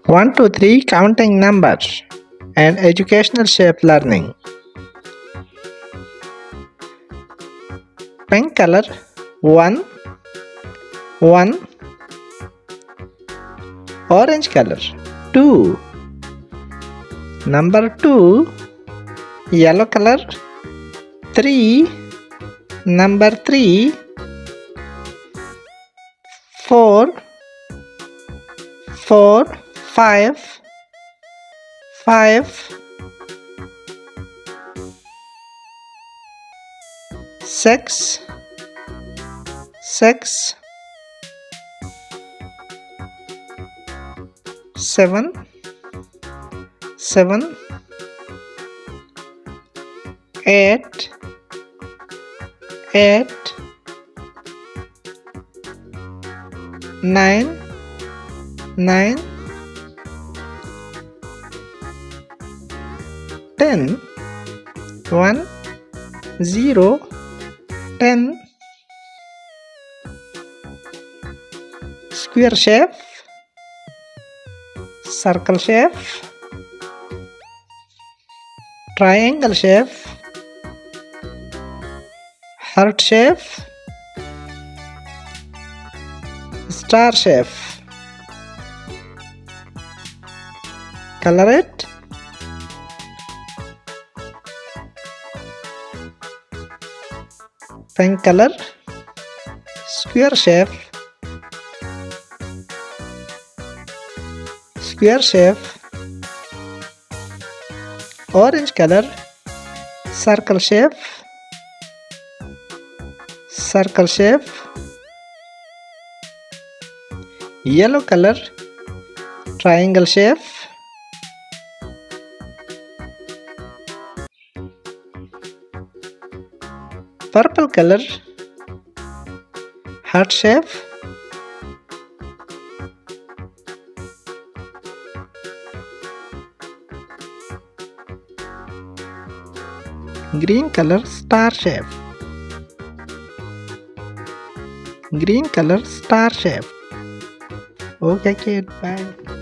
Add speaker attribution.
Speaker 1: 1, 2, 3 counting numbers and educational shape learning. Pink color 1, 1. Orange color 2. Number 2. Yellow color 3. Number 3. 4, 4, 5, 5, 6, 6, 7, 7, 8, 8, 9, 9, 10, 1, 0, 10. Square shape, circle shape, triangle shape, heart shape, star shape. Color it. Pink color, square shape, square shape. Orange color, circle shape, circle shape. Yellow color, triangle shape. Purple color, heart shape. Green color, star shape. Green color, star shape. Okay kid, bye.